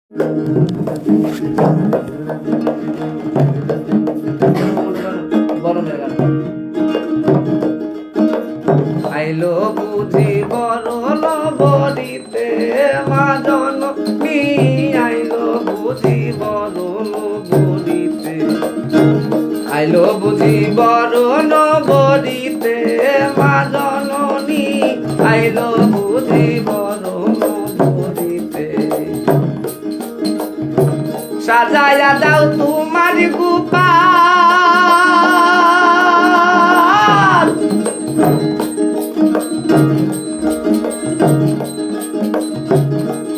আইলো বুঝি বড় বড়িতে মা জননী, আইলো বুঝি বড় বড়িতে, আইলো বুঝি বড় বড়িতে মা জননী, আইলো বুঝি বড় বড়িতে। সাজায়া দাও তোমার গোপাল,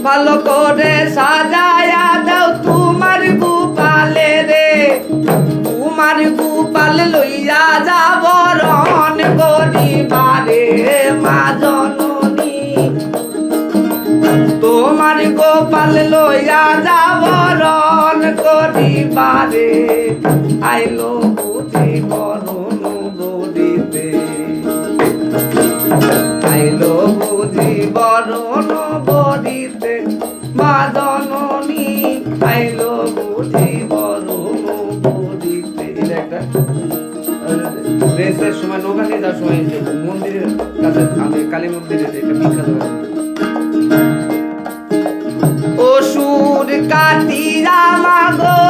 ভালো করে সাজায়া দাও তোমার গোপালে রে, তোমার গোপাল লইয়া যাব রণ করিবারে মা জননী, তোমার গোপাল লইয়া যাব রণ করিবারে, আইলো বুঝি বরণ বড়িতে, আইলো বুঝি বরণ বড়িতে মা জননী, আইলো বুঝি বরণ বড়িতে। এটা একটা রেসের সময় নৌকা নিয়ে যাওয়ার সময় মন্দিরের কাছে কালী মন্দিরের একটা বিখ্যাত অসুর কাটিয়া মাগো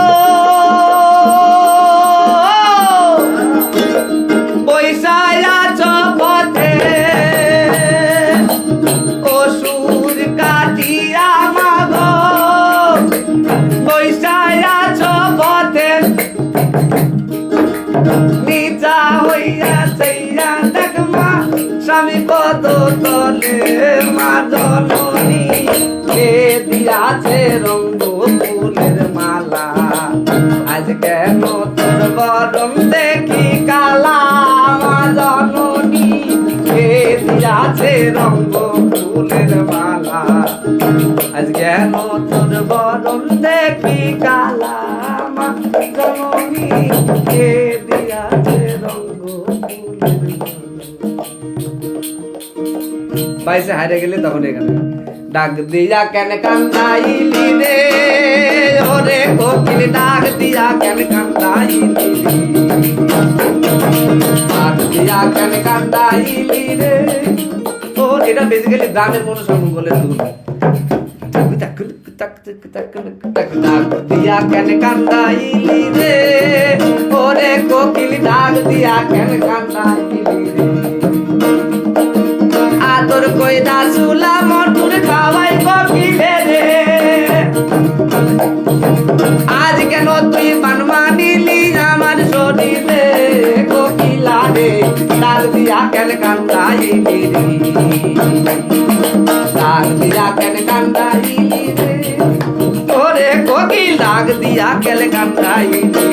বৈশায়া চপথে, অসুর কাটিয়া মাগো বৈশায়া চপথে, নিচা হইয়া চাইয়া দেখমা স্বামী পদ তলে মা জননী, কে দিয়াছে রঙ্গ ফুলের মালা, আজ কেন তোর বরণ দেখি কালা মা জননী, কে দিয়াছে রঙ্গ ফুলের মালা, আজ কেন তোর বরণ দেখি কালা মা জননী, কে দিয়াছে রঙ্গ ফুলের মালা। বাইসে হারে গেলে তখন এখানে ডাক দিয়া কেন কান্দাইলি রে, ওরে কোকিল ডাক দিয়া কেন কান্দাইলি, ডাক দিয়া কেন কান্দাইলি রে, ও এটা বেসিক্যালি গানের অনুসরণ বলে ডাক দিয়া কেন কান্দাইলি রে, ওরে কোকিল ডাক দিয়া কেন কান্দাইলি রে, আদর কইরা চুলা মটুর খাওয়াই কোকিলে রে, আজ কেন তুই বানমা নিলি আমার শরীরে কোকিলা রে, ডাক দিয়া কেন কান্দাইলি রে, ডাক দিয়া কেন কান্দাইলি রে, ওরে কোকিল ডাক দিয়া কেন কান্দাইলি রে।